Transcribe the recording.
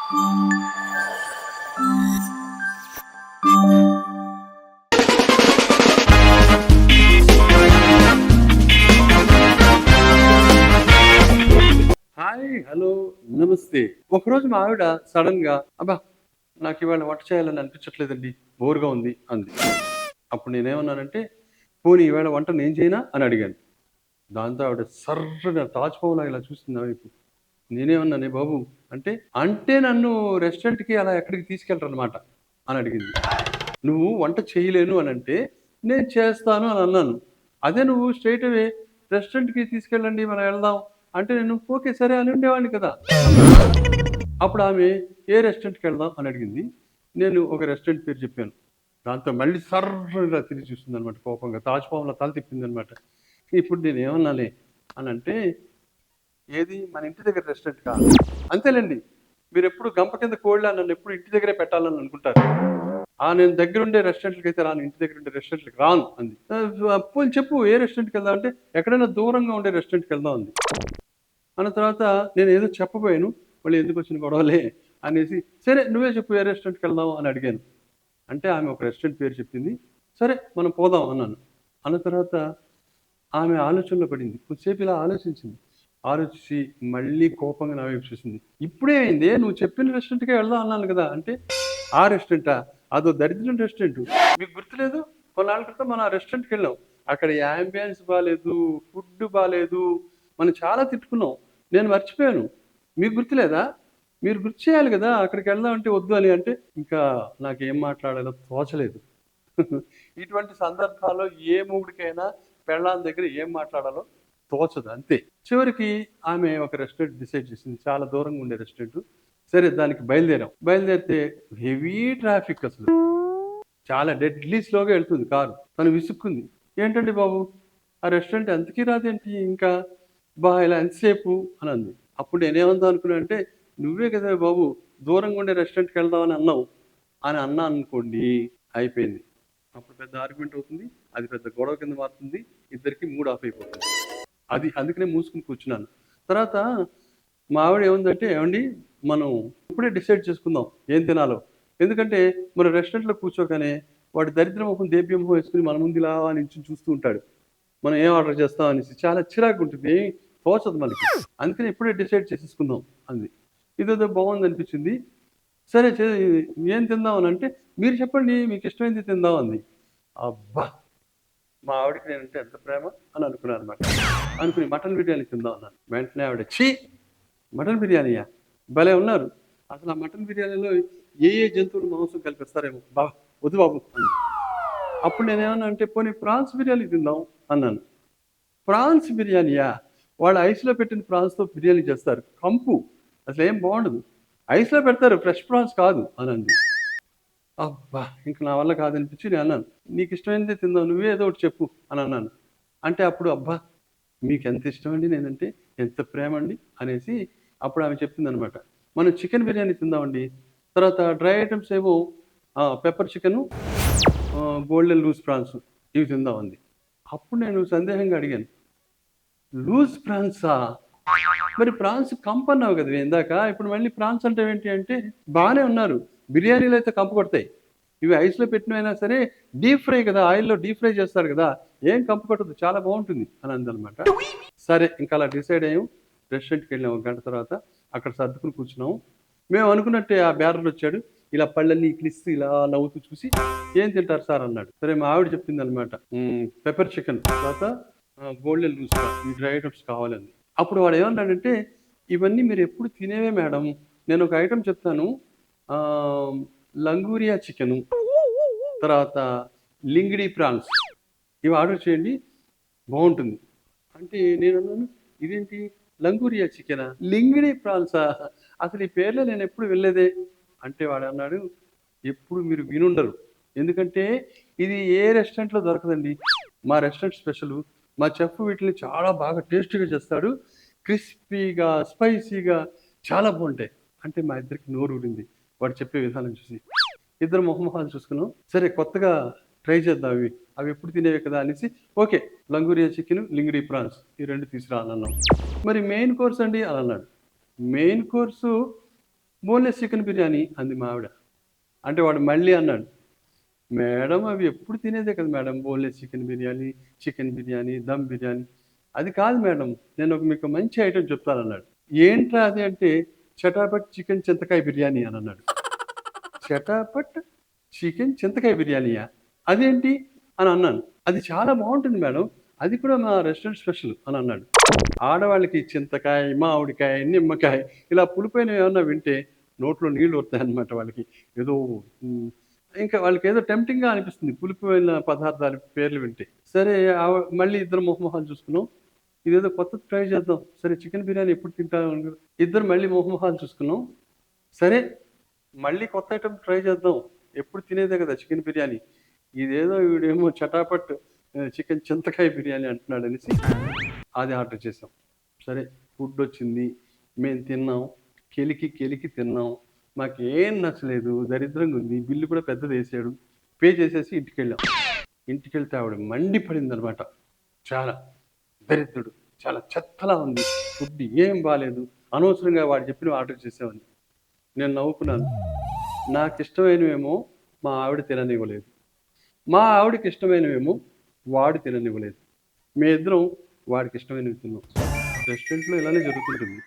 Hi, hello, నమస్తే. ఒకరోజు మా ఆవిడ సడన్‌గా "అబ్బా! నాకివాళ వంట చేయాలని అనిపించట్లేదండి. బోర్‌గా ఉంది" అంది. అప్పుడు నేనేమన్నానంటే, "పోనీ ఈవేళ వంట నేను చేయనా?" అని అడిగాను. దాంతో ఆవిడ సర్రున తాచుపాములా ఇలా చూసింది నా వైపు. నేనేమన్నానే బాబు అంటే, "అంటే నన్ను రెస్టారెంట్‌కి అలా ఎక్కడికి తీసుకెళ్ళరనమాట" అని అడిగింది. "నువ్వు వంట చేయలేను అనంటే, నేను చేస్తాను" అని అన్నాను. అదే నువ్వు స్ట్రెయిట్ అవే రెస్టారెంట్‌కి తీసుకెళ్ళండి మనం వెళ్దాం అంటే నేను ఓకే సరే అని ఉండేవాడిని కదా! అప్పుడు ఆమె ఏ రెస్టారెంట్‌కెళ్దాం అని అడిగింది. నేను ఒక రెస్టారెంట్ పేరు చెప్పాను. దాంతో మళ్ళీ సర్రున ఇలా తిరిగి చూసిందనమాట కోపంగా. తాచుపాములా తల తిప్పిందనమాట. ఇప్పుడు నేనేమన్నాలే అనంటే, "ఏది మన ఇంటి దగ్గర రెస్టారెంట్‌కా?" "అంతేలెండి. మీరెప్పుడు గంప కింద కోడిలా నన్నెప్పుడు ఇంటి దగ్గరే పెట్టాలని అనుకుంటారు. నేను దగ్గరుండే రెస్టారెంట్‌లకైతే రాను. ఇంటి దగ్గరుండే రెస్టారెంట్‌లకి రాను" అంది. పోనీ చెప్పు ఏ రెస్టారెంట్‌కెళ్దాం అంటే, "ఎక్కడైనా దూరంగా ఉండే రెస్టారెంట్‌కెళ్దాం" అంది. అన్న తర్వాత నేనేదో చెప్పబోయాను. మళ్ళీ ఎందుకొచ్చిన గొడవలే అనేసి, "సరే నువ్వే చెప్పు ఏ రెస్టారెంట్‌కెళ్దాం" అని అడిగాను. అంటే ఆమె ఒక రెస్టారెంట్ పేరు చెప్పింది. "సరే మనం పోదాం" అన్నాను. అన్న తర్వాత ఆమె ఆలోచనలో పడింది. కొద్దిసేపు ఇలా ఆలోచించింది. ఆలోచించి మళ్ళీ కోపంగా నా వైపు చూసింది. "ఇప్పుడేమైందే నువ్వు చెప్పిన రెస్టారెంట్‌కే వెళ్దాం అన్నాను కదా!" అంటే, "ఆ రెస్టారెంటా? అదో దరిద్రం రెస్టారెంటు. మీకు గుర్తులేదు? కొన్నాళ్ళ క్రితం మనం ఆ రెస్టారెంట్‌కెళ్ళాం. అక్కడ యాంబియన్స్ బాలేదు, ఫుడ్ బాలేదు. మనం చాలా తిట్టుకున్నాం. నేను మర్చిపోయాను. మీకు గుర్తులేదా? మీరు గుర్తు చేయాలి గదా! అక్కడికెళ్దాం అంటే వద్దు" అని అంటే, ఇంకా నాకేం మాట్లాడాలో తోచలేదు. ఇటువంటి సందర్భాల్లో ఏ మొగుడికైనా పెళ్ళాం దగ్గర ఏం మాట్లాడాలో తోచదు అంతే. చివరికి ఆమె ఒక రెస్టారెంట్ డిసైడ్ చేసింది. చాలా దూరంగా ఉండే రెస్టారెంటు. సరే దానికి బయలుదేరాం. బయలుదేరితే హెవీ ట్రాఫిక్ అసలు. చాలా డెడ్లీ స్లోగా ఎళ్తుంది కారు. తను విసుక్కుంది. "ఏంటండి బాబు! ఆ రెస్టారెంట్ ఎంతకీ రాదేంటి ఇంకా? ఇలా ఎంతసేపు" అని అంది. అప్పుడు నేనేమందాం అనుకున్నానంటే, "నువ్వే కదా బాబు దూరంగా ఉండే రెస్టారెంట్‌కెళ్దాం అని అన్నావు" అని అన్నాననుకోండి అయిపోయింది. అప్పుడు పెద్ద ఆర్గ్యుమెంట్ అవుతుంది. అది పెద్ద గొడవ కింద మారుతుంది. ఇద్దరికీ మూడ్ ఆఫ్ అయిపోతుంది. అందుకనే మూసుకొని కూర్చున్నాను. తర్వాత మా ఆవిడ ఏముందంటే, "ఏవండీ మనం ఇప్పుడే డిసైడ్ చేసుకుందాం ఏం తినాలో. ఎందుకంటే మనం రెస్టారెంట్‌లో కూర్చోగానే వాడు దరిద్ర మొహం, దేబ్య మొహం వేసుకొని మన ముందు ఇలా నించొని చూస్తూ ఉంటాడు. మనం ఏం ఆర్డర్ చేస్తాం అనేసి. చాలా చిరాకుగుంటుంది. ఏం తోచదు మనకి. అందుకని ఇప్పుడే డిసైడ్ చేసేసుకుందాం" అంది. ఇదేదో బావుందనిపించింది. సరే ఏం తిందాం అనంటే, "మీరు చెప్పండి మీకిష్టమైంది తిందాం" అంది. అబ్బా! మా ఆవిడకి నేనంటే ఎంత ప్రేమ అని అనుకున్నాననమాట. అనుకుని మటన్ బిర్యానీ తిందాం అన్నాను. వెంటనే ఆవిడ ఛీ! మటన్ బిర్యానీయా? భలే ఉన్నారు. అసలు ఆ మటన్ బిర్యానీలో ఏ జంతువుల మాంసం కలిపిస్తారేమో. వద్దు బాబు అంది. అప్పుడు నేనేమన్నా అంటే పోనీ ప్రాన్స్ బిర్యానీ తిందాం అన్నాను. ప్రాన్స్ బిర్యానీయా? వాళ్ళు ఐస్‌లో పెట్టిన ప్రాన్స్‌తో బిర్యానీ చేస్తారు. కంపు. అసలేం బావుండదు. ఐస్‌లో పెడతారు ఫ్రెష్ ప్రాన్స్ కాదు అనంది. అబ్బా! ఇంక నా వల్ల కాదనిపించి నేనన్నాను. "నీకిష్టమైనదే తిందాం. నువ్వే ఏదో ఒకటి చెప్పు" అనన్నాను. అంటే అప్పుడు అబ్బా! మీకెంత ఇష్టమండి నేనంటే, ఎంత ప్రేమండి అనేసి అప్పుడు ఆమె చెప్పిందనమాట. "మనం చికెన్ బిర్యానీ తిందామండి. తర్వాత డ్రై ఐటెమ్స్ ఏమో pepper chicken, golden loose prawns ఇవి తిందాం" అంది. అప్పుడు నేను సందేహంగా అడిగాను. "లూజ్ ప్రాన్సా? మరి ప్రాన్స్ కంపన్నావు గదవే ఇందాక. ఇప్పుడు మళ్ళీ ప్రాన్స్ అంటావేంటి" అంటే, బానే ఉన్నారు. బిర్యానీలో అయితే కంపు కొడతాయి. ఇవి ఐస్‌లో పెట్టినవైనా సరే డీప్ ఫ్రై కదా! ఆయిల్‌లో డీప్ ఫ్రై చేస్తారు గదా! ఏం కంపు కొట్టదు. చాలా బావుంటుంది అని అందనమాట. సరే ఇంక అలా డిసైడ్ అయ్యాం. రెస్టారెంట్‌కెళ్ళాం ఒక గంట తర్వాత. అక్కడ సర్దుకుని కూర్చున్నాం. మేము అనుకున్నట్టే ఆ బేరర్ ఇలా పళ్ళన్నీ ఇకిలిస్తూ ఇలా నవ్వుతూ చూసి, "ఏం తింటారు సార్" అన్నాడు. సరే మా ఆవిడ చెప్పిందనమాట. పెప్పర్ చికెన్ తర్వాత గోల్డెన్ లూస్ ఈ డ్రై ఐటెమ్స్ కావాలంది. అప్పుడు వాడేమన్నాడంటే, "ఇవన్నీ మీరెప్పుడు తినేవే మేడం. నేనొక ఐటెమ్ చెప్తాను. ఆహ్, లంగూరియా చికెను, తర్వాత లింగిడి ప్రాన్స్ ఇవి ఆర్డర్ చేయండి బావుంటుంది." అంటే నేనన్నాను, "ఇదేంటి లంగూరియా చికెనా? లింగిడి ప్రాన్సా? అసలు ఈ పేర్లే నేనెప్పుడు వినలేదే." అంటే వాడన్నాడు, "ఎప్పుడు మీరు వినుండరు. ఎందుకంటే ఇది ఏ రెస్టారెంట్‌లో దొరకదండి. మా రెస్టారెంట్ స్పెషలు. మా చెఫ్ వీటిని చాలా బాగా టేస్టీగా చేస్తాడు. క్రిస్పీగా, స్పైసీగా చాలా బావుంటాయి." అంటే మా ఇద్దరికి నోరూరింది. వాడు చెప్పే విధానం చూసి. ఇద్దరం మొహమొహాలు చూసుకున్నాం. సరే కొత్తగా ట్రై చేద్దాం ఇవి. అవెప్పుడు తినేవే కదా! అనేసి ఓకే. లంగూరియా చికెను, లింగిడి ప్రాన్స్ ఈ 2 తీసురా అనన్నాం. "మరి మెయిన్ కోర్స్ అండి" అనన్నాడు. Main course boneless chicken biryani అంది మా ఆవిడ. అంటే వాడు మళ్ళీ అన్నాడు, మేడం అవి ఎప్పుడు తినేదే కదా madam boneless chicken biryani, dum biryani. అది కాదు మేడం. మీకు మంచి ఐటెమ్ చెప్తానన్నాడు. ఏంట్రా అది అంటే, చటాపట్ చికెన్ చింతకాయ బిర్యానీ అనన్నాడు. చటాపట్ చికెన్ చింతకాయ బిర్యానీయా? అదేంటి? అని అన్నాను. అది చాలా బావుంటుంది మేడం. అది కూడా మా రెస్టారెంట్ స్పెషల్ అని అన్నాడు. ఆడవాళ్ళకి చింతకాయ, మామిడికాయ, నిమ్మకాయ ఇలా పులిపోయినవి ఏమన్నా వింటే నోట్లో నీళ్లు ఊరుతాయన్నమాట వాళ్ళకి. ఏదో హ్మ్. ఇంకా వాళ్ళకేదో టెంప్టింగ్‌గా అనిపిస్తుంది. పులిపోయిన పదార్థాల పేర్లు వింటే. సరే మళ్ళీ ఇద్దరం మొహమొహాలు చూసుకున్నాం. ఇదేదో కొత్తది ట్రై చేద్దాం. సరే చికెన్ బిర్యానీ ఎప్పుడు తింటాం ఇద్దరు మళ్ళీ మొహమొహాలు చూసుకున్నాం. సరే మళ్ళీ కొత్త ఐటెమ్ ట్రై చేద్దాం. ఎప్పుడు తినేదే కదా చికెన్ బిర్యానీ. ఇదేదో వీడేమో చటాపట్ చికెన్ చింతకాయ బిర్యానీ అంటున్నాడనేసి అది ఆర్డర్ చేసాం. సరే ఫుడ్డొచ్చింది. మేము తిన్నాం. కెలికి తిన్నాం. మాకేం నచ్చలేదు. దరిద్రంగుంది. బిల్లు కూడా పెద్దదేసాడు. పే చేసేసి ఇంటికెళ్ళాం. ఇంటికెళ్తే ఆవిడ మండిపడిందనమాట. చాలా. దరిద్రుడు. చాలా చెత్తలా ఉంది. ఫుడ్ ఏం బాలేదు. అనవసరంగా వాడు చెప్పినవి ఆర్డర్ చేసామని. నేను నవ్వుకున్నాను. నాకిష్టమైనవేమో మా ఆవిడ తిననివ్వలేదు. మా ఆవిడకిష్టమైనవేమో వాడు తిననివ్వలేదు. మేమిద్దరం వాడికిష్టమైనవి తిన్నాం. రెస్టారెంట్‌లో ఇలానే జరుగుతుంటుంది.